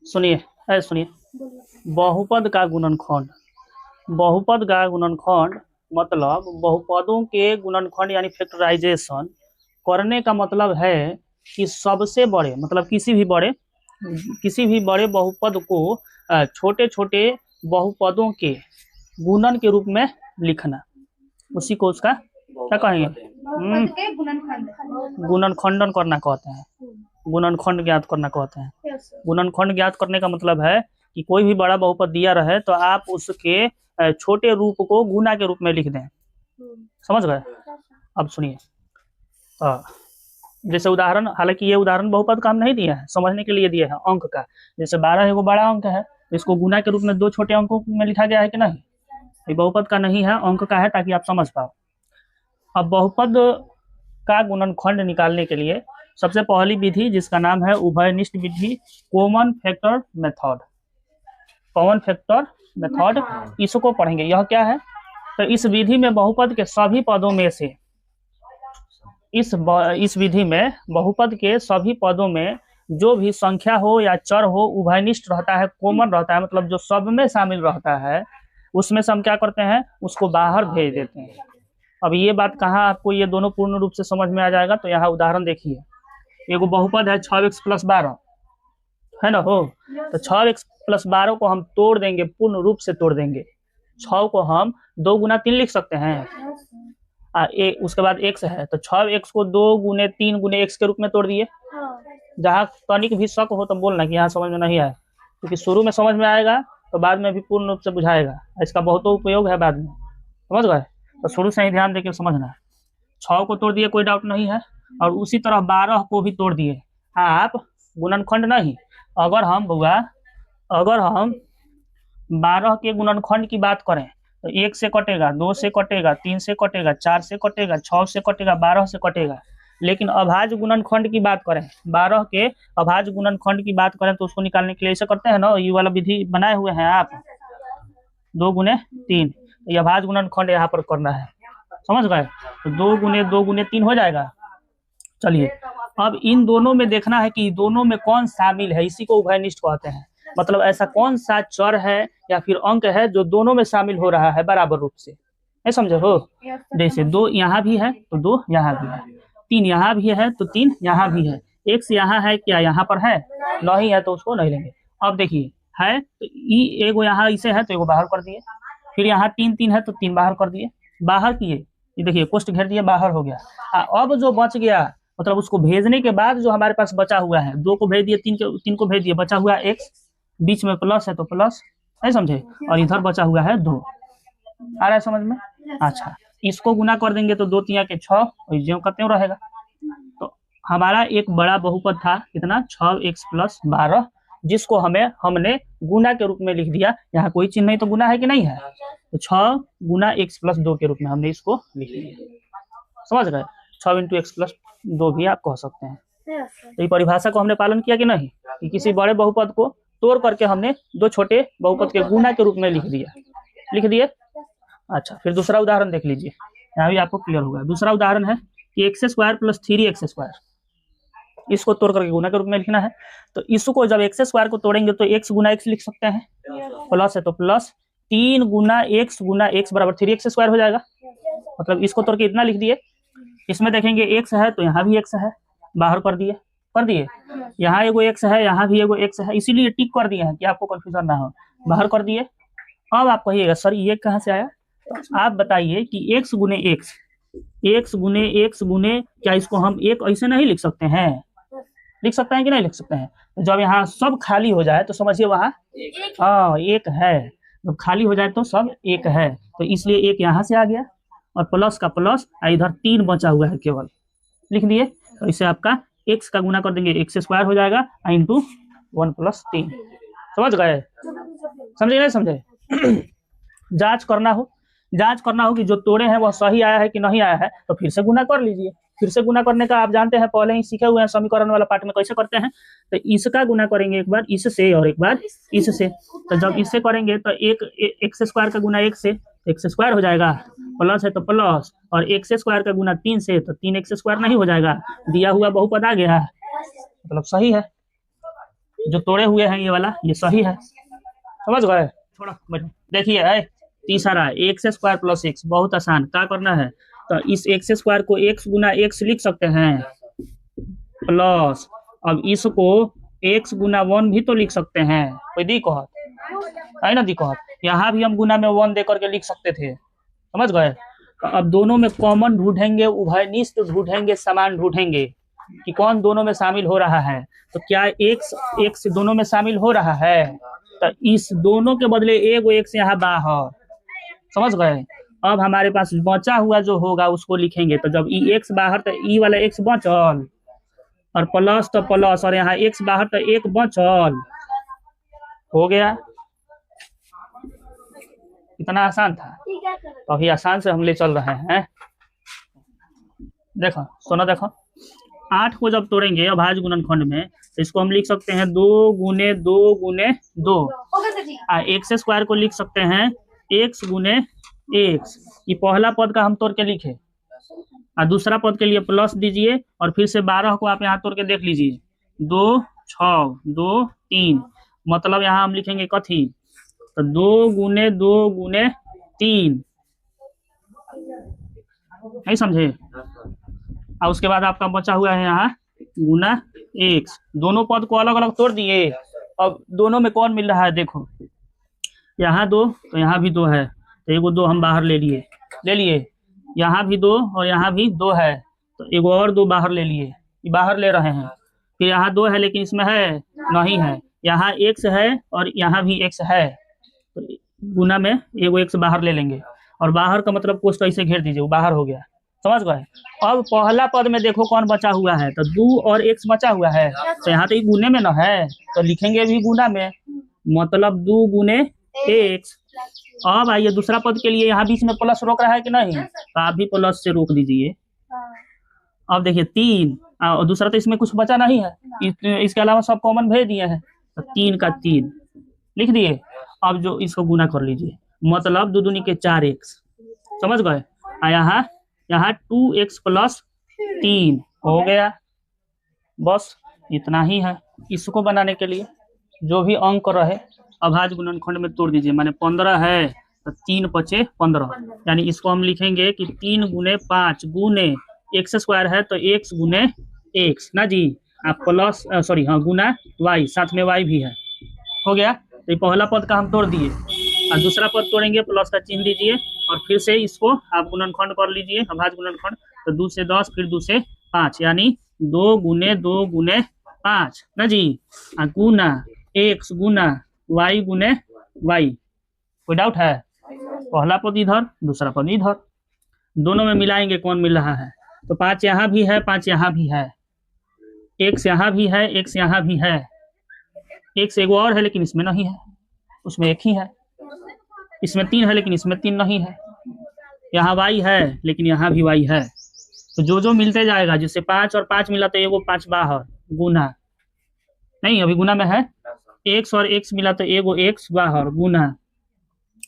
सुनिए, ऐ सुनिए, बहुपद का गुणनखंड। बहुपद का गुणनखंड मतलब बहुपदों के गुणनखंड यानी फैक्टराइजेशन करने का मतलब है कि सबसे बड़े मतलब किसी भी बड़े बहुपद को छोटे छोटे बहुपदों के गुणन के रूप में लिखना, उसी को उसका क्या कहेंगे? गुणनखंडन करना कहते हैं, गुणनखंड ज्ञात करना कहते हैं। गुणनखंड ज्ञात करने का मतलब है कि कोई भी बड़ा बहुपद दिया रहे तो आप उसके छोटे रूप को गुना के रूप में लिख दें। समझ गए? अब सुनिए, जैसे उदाहरण, हालांकि ये उदाहरण बहुपद का हम नहीं दिया है, समझने के लिए दिए हैं अंक का। जैसे 12 एगो बड़ा अंक है, इसको गुना के रूप में 2 छोटे अंकों में लिखा गया है कि नहीं? ये बहुपद का नहीं है, अंक का है, ताकि आप समझ पाओ। अब बहुपद का गुणनखंड निकालने के लिए सबसे पहली विधि, जिसका नाम है उभयनिष्ठ विधि, common factor method. Common factor method, इसको पढ़ेंगे। यह क्या है? तो इस विधि में बहुपद के सभी पदों में से इस विधि में बहुपद के सभी पदों में जो भी संख्या हो या चर हो उभयनिष्ठ रहता है, कॉमन रहता है, मतलब जो सब में शामिल रहता है, उसमें से हम क्या करते हैं, उसको बाहर भेज देते हैं। अब ये बात कहाँ आपको ये दोनों पूर्ण रूप से समझ में आ जाएगा, तो यहाँ उदाहरण देखिए। एगो बहुपद है 6x + 12, है ना हो? तो 6x + 12 को हम तोड़ देंगे, पूर्ण रूप से तोड़ देंगे। 6 को हम 2 × 3 लिख सकते हैं। उसके बाद x है, तो 6x को 2 × 3 × x के रूप में तोड़ दिए। जहाँ तनिक भी शक हो तो बोलना कि यहाँ समझ में नहीं आया, क्योंकि शुरू में समझ में आएगा तो बाद में भी पूर्ण रूप से बुझाएगा, इसका बहुत उपयोग है बाद में। समझ गए? तो शुरू से ही ध्यान देकर समझना। 6 को तोड़ दिए, कोई डाउट नहीं है, और उसी तरह 12 को भी तोड़ दिए आप। गुणनखंड नहीं, अगर हम 12 के गुणनखंड की बात करें तो 1 से कटेगा, 2 से कटेगा, 3 से कटेगा, 4 से कटेगा, 6 से कटेगा, 12 से कटेगा। लेकिन अभाज्य गुणनखंड की बात करें, 12 के अभाज्य गुणनखंड की बात करें तो उसको निकालने के लिए ऐसे करते हैं ना, ये वाला विधि बनाए हुए हैं आप, 2 × 3। ये अभाज्य गुणनखंड यहाँ पर करना है। समझ गए? तो 2 × 2 × 3 हो जाएगा। चलिए, अब इन दोनों में देखना है कि दोनों में कौन शामिल है, इसी को उभयनिष्ठ कहते हैं। मतलब ऐसा कौन सा चर है या फिर अंक है जो दोनों में शामिल हो रहा है बराबर रूप से। नहीं समझे हो? जैसे 2 यहाँ भी है तो 2 यहाँ भी है, 3 यहाँ भी है तो 3 यहाँ भी है। x यहाँ है क्या? यहाँ पर है नहीं है, तो उसको नहीं लेंगे। अब देखिए, है तो एगो यहाँ इसे है तो एगो बाहर कर दिए, फिर यहाँ 3 3 है तो 3 बाहर कर दिए, बाहर किए, ये देखिए कोष्ठ घेर दिए, बाहर हो गया। अब जो बच गया, मतलब उसको भेजने के बाद जो हमारे पास बचा हुआ है, 2 को भेज दिए, 3 को भेज दिए, बचा हुआ x, बीच में प्लस है तो प्लस, नहीं समझे? और इधर बचा हुआ है 2। आ रहा है समझ में? अच्छा, इसको गुना कर देंगे तो 2 × 3 = 6, और ज्यों का त्यों रहेगा। तो हमारा एक बड़ा बहुपद था कितना, 6x + 12, जिसको हमने गुना के रूप में लिख दिया। यहाँ कोई चिन्ह नहीं तो गुना है कि नहीं है? तो 6 × x + 2 के रूप में हमने इसको लिख लिया। समझ गए? 6 × x + 2 भी आप कह सकते हैं। तो ये परिभाषा को हमने पालन किया कि नहीं, कि किसी बड़े बहुपद को तोड़ करके हमने 2 छोटे बहुपद के गुना के रूप में लिख दिए। अच्छा, फिर दूसरा उदाहरण देख लीजिए, यहाँ भी आपको क्लियर होगा। दूसरा उदाहरण है कि x² + 3x², इसको तोड़ करके गुना के रूप में लिखना है। तो इसको जब x² को तोड़ेंगे तो x × x लिख सकते हैं, प्लस है तो प्लस, 3 × x × x = 3x² हो जाएगा। मतलब इसको तोड़ के इतना लिख दिए। इसमें देखेंगे x है तो यहाँ भी x है, बाहर कर दिए, यहाँ एगो x है, यहाँ भी एगो x है, इसीलिए टिक कर दिए हैं कि आपको कंफ्यूजन ना हो, बाहर कर दिए। अब आप कहिएगा सर ये कहाँ से आया? तो आप बताइए कि x × x क्या इसको हम एक ऐसे नहीं लिख सकते हैं? लिख सकते हैं कि नहीं लिख सकते हैं? तो जब यहाँ सब खाली हो जाए तो समझिए वहाँ एक है, जब खाली हो जाए तो सब एक है, तो इसलिए एक यहाँ से आ गया, और प्लस का प्लस, इधर 3 बचा हुआ है केवल, लिख दिए। तो इसे आपका x का गुना कर देंगे, x² हो जाएगा × 1 + 3। समझ गए? समझे नहीं समझे? जांच करना हो कि जो तोड़े हैं वह सही आया है कि नहीं आया है, तो फिर से गुना कर लीजिए। फिर से गुना करने का आप जानते हैं, पहले ही सीखे हुए हैं समीकरण वाला पार्ट में कैसे करते हैं। तो इसका गुना करेंगे एक बार इससे और एक बार इससे। तो जब इससे करेंगे तो एक x² का गुना 1 से x² हो जाएगा, प्लस है तो प्लस, और x² का गुना 3 से तो 3x² नहीं हो जाएगा, दिया हुआ बहुपद आ गया, मतलब सही है। जो तोड़े हुए हैं ये वाला ये सही है, समझ गए। थोड़ा देखिए तीसरा एक्स स्क्वायर प्लस एक्स, बहुत आसान, क्या करना है तो इस एक्स स्क्वायर को एक्स गुना एक्स लिख सकते हैं प्लस, अब इसको एक्स गुना वन भी तो लिख सकते हैं, कोई दिक्कत है ना, दिक्कत यहाँ भी हम गुना में वन दे करके लिख सकते थे, समझ गए। तो अब दोनों में कॉमन ढूंढेंगे, उभयनिष्ठ ढूंढेंगे, समान ढूंढेंगे कि कौन दोनों में शामिल हो रहा है। तो क्या एक्स एक्स दोनों में शामिल हो रहा है, तो इस दोनों के बदले एगो एक्स यहाँ बाहर, समझ गए। अब हमारे पास बचा हुआ जो होगा उसको लिखेंगे, तो जब ई एक्स बाहर तो ई वाला एक्स बचल, और प्लस तो प्लस, और यहाँ एक्स बाहर तो एक बचल, हो गया। इतना आसान था, तो अभी आसान से हम ले चल रहे हैं। देखो सोना, देखो 8 को जब तोड़ेंगे अभाज्य गुणनखंड में तो इसको हम लिख सकते हैं 2 गुने 2 गुने 2, एक्स स्क्वायर को लिख सकते हैं एक्स गुने एक्स, ये पहला पद का हम तोड़ के लिखे, और दूसरा पद के लिए प्लस दीजिए, और फिर से 12 को आप यहाँ तोड़ के देख लीजिए, 2 6 2 3, मतलब यहाँ हम लिखेंगे कथी, तो 2 गुने 3, नहीं समझे। और उसके बाद आपका बचा हुआ है यहाँ गुना एक्स, दोनों पद को अलग अलग तोड़ दिए। अब दोनों में कौन मिल रहा है, देखो यहाँ 2 तो यहाँ भी 2 है, तो एगो 2 हम बाहर ले लिए, यहाँ भी 2 और यहाँ भी 2 है, तो एगो और 2 बाहर ले लिए, बाहर ले रहे हैं। फिर यहाँ 2 है लेकिन इसमें है नहीं है, यहाँ एक्स है और यहाँ भी एक्स है, तो गुना में एगो एक्स बाहर ले लेंगे, और बाहर का मतलब कोष्ट ऐसे घेर दीजिए, वो बाहर हो गया, समझ गए। अब पहला पद में देखो कौन बचा हुआ है, तो 2 और एक्स बचा हुआ है, तो यहाँ तो ये गुने में ना है, तो लिखेंगे भी गुना में, मतलब 2 गुने एक्स। अब आइए दूसरा पद के लिए, यहाँ बीच में प्लस रोक रहा है कि नहीं, तो आप भी प्लस से रोक दीजिए। अब देखिए 3, और दूसरा तो इसमें कुछ बचा नहीं है, इसके अलावा सब कॉमन भेज दिए हैं, तो 3 का 3 लिख दिए। अब जो इसको गुना कर लीजिए, मतलब 2 दूनी के 4x, समझ गए। यहाँ 2x प्लस 3 हो गया, बस इतना ही है। इसको बनाने के लिए जो भी अंक रहे अभाज्य गुणनखंड में तोड़ दीजिए, माने 15 है तो 3 पचे 15, यानी इसको हम लिखेंगे कि 3 गुने 5 गुने एक्स स्क्वायर है तो एक्स गुने एक्स ना जी, आप प्लस सॉरी हाँ गुना वाई, साथ में वाई भी है, हो गया। तो पहला पद का हम तोड़ दिए, और दूसरा पद तोड़ेंगे, प्लस का चिन्ह दीजिए, और फिर से इसको आप गुणनखंड कर लीजिए अभाज्य गुणनखंड, तो 2 से 10 फिर 2 से 5, यानी 2 गुने 5 ना जी, गुना एक्स गुना वाई गुने वाई। कोई डाउट है, पहला पद इधर दूसरा पद इधर, दोनों में मिलाएंगे कौन मिल रहा है, तो 5 यहाँ भी है 5 यहाँ भी है, एक्स यहाँ भी है एक्स यहाँ भी है, एक्स एगो और है लेकिन इसमें नहीं है, उसमें एक ही है, इसमें 3 है लेकिन इसमें 3 नहीं है, यहाँ वाई है लेकिन यहाँ भी वाई है, तो जो मिलते जाएगा, जिससे 5 और 5 मिला तो एगो 5 बाहर, गुना नहीं अभी गुना में है, एक्स और एक्स मिला तो एगो एक्स बाहर, गुना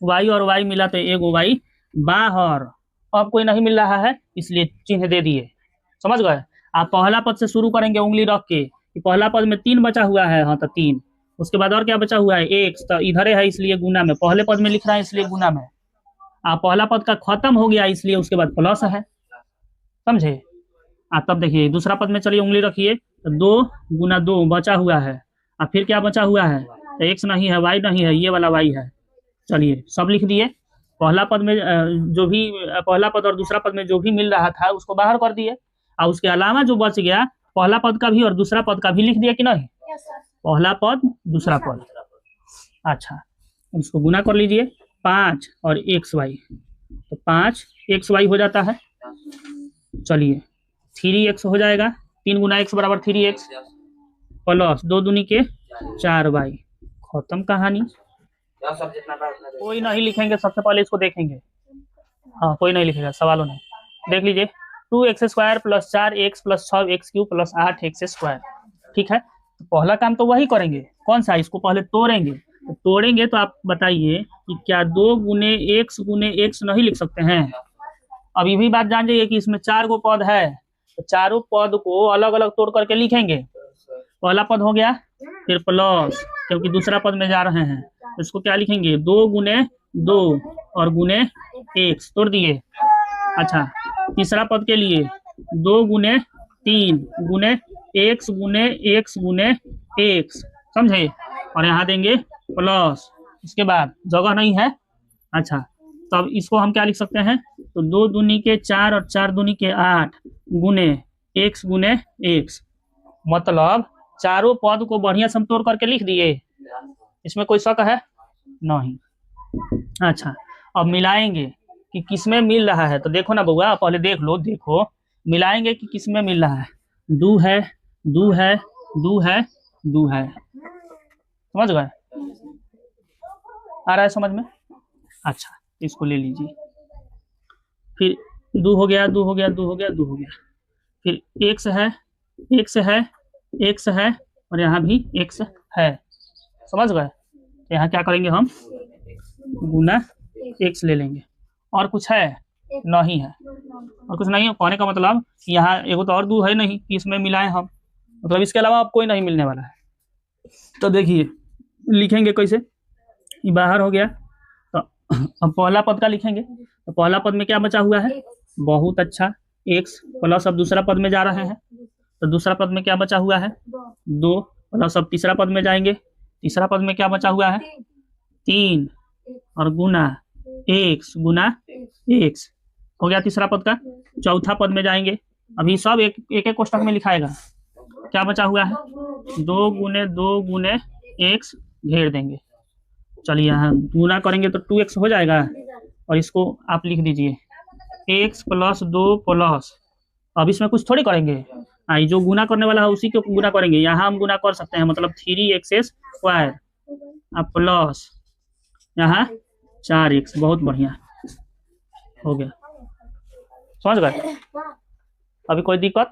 वाई और वाई मिला तो एगो वाई बाहर। अब कोई नहीं मिल रहा है इसलिए चिन्ह दे दिए, समझ गए। आप पहला पद से शुरू करेंगे उंगली रख के, कि पहला पद में 3 बचा हुआ है, हाँ तो 3, उसके बाद और क्या बचा हुआ है एक्स, तो इधर है इसलिए गुना में, पहले पद में लिख रहा है इसलिए गुना में, आप पहला पद का खत्म हो गया इसलिए उसके बाद प्लस है, समझे। आप तब देखिए दूसरा पद में चलिए उंगली रखिए, तो 2 गुना 2 बचा हुआ है, और फिर क्या बचा हुआ है, तो एक्स नहीं है वाई नहीं है, ये वाला वाई है, चलिए सब लिख दिए। पहला पद में जो भी पहला पद और दूसरा पद में जो भी मिल रहा था उसको बाहर कर दिए, और उसके अलावा जो बच गया पहला पद का भी और दूसरा पद का भी लिख दिया कि नहीं, पहला पद दूसरा पद, अच्छा उसको गुना कर लीजिए, 5 और एक्स वाई, तो 5 एक्स वाई हो जाता है, चलिए 3x हो जाएगा, 3 गुना एक्स बराबर 3x, प्लस 2 दूनी के 4 वाई, खत्म कहानी। कोई नहीं लिखेंगे, सबसे पहले इसको देखेंगे, हाँ कोई नहीं लिखेगा, सवालों नहीं, देख लीजिए 2x square plus 4x plus 6x cube plus 8x square, ठीक है। तो पहला काम तो वही करेंगे, कौन सा, इसको पहले तोड़ेंगे, तो तोड़ेंगे तो आप बताइए कि क्या 2 गुने एक्स नहीं लिख सकते हैं। अब ये भी बात जान जाइए कि इसमें 4 गो पद है, तो चारों पद को अलग अलग तोड़ करके लिखेंगे। पहला पद हो गया फिर प्लस, क्योंकि दूसरा पद में जा रहे हैं तो इसको क्या लिखेंगे, 2 गुने 2 और गुने एक्स, तोड़ दिए। अच्छा, तीसरा पद के लिए 2 गुने 3 गुने एक्स गुने एक्स गुने एक्स, समझे, और यहाँ देंगे प्लस। इसके बाद जगह नहीं है, अच्छा, तब इसको हम क्या लिख सकते हैं, तो 2 दूनी के 4 और 4 दूनी के 8 गुने एक्स, मतलब चारों पद को बढ़िया से हम तोड़ करके लिख दिए। इसमें कोई शक है नहीं। अच्छा, अब मिलाएंगे कि किसमें मिल रहा है, तो देखो ना बउआ, पहले देख लो, देखो मिलाएंगे कि किसमें मिल रहा है। 2 है, 2 है, 2 है, 2 है, समझ गए, आ रहा है समझ में। अच्छा, इसको ले लीजिए, फिर 2 हो गया, 2 हो गया, 2 हो गया, 2 हो गया, फिर एक्स है, एक्स है, एक्स है, और यहाँ भी एक्स है, समझ गए। यहाँ क्या करेंगे हम, गुना एक्स ले लेंगे। और कुछ है नहीं है, और कुछ नहीं है, कहने का मतलब यहाँ एगो तो और 2 है नहीं कि इसमें मिलाएं हम, मतलब इसके अलावा अब कोई नहीं मिलने वाला है। तो देखिए लिखेंगे कैसे, ये बाहर हो गया, तो अब पहला पद का लिखेंगे। तो पहला पद में क्या बचा हुआ है, बहुत अच्छा, एक्स प्लस, अब दूसरा पद में जा रहे हैं तो दूसरा पद में क्या बचा हुआ है, 2 प्लस, अब तीसरा पद में जाएंगे, तीसरा पद में क्या बचा हुआ है, 3 और गुना एक्स गुना एक्स, हो गया तीसरा पद का। चौथा पद में जाएंगे, अभी सब एक एक कोष्टक में लिखाएगा, क्या बचा हुआ है, 2 गुने एक्स घेर देंगे। चलिए यहाँ गुना करेंगे तो 2x हो जाएगा, और इसको आप लिख दीजिए x प्लस 2 प्लस, अब इसमें कुछ थोड़ी करेंगे, जो गुना करने वाला है उसी को गुना करेंगे, यहाँ हम गुना कर सकते हैं, मतलब 3x² अब प्लस यहाँ 4x, बहुत बढ़िया हो गया, समझ गए। अभी कोई दिक्कत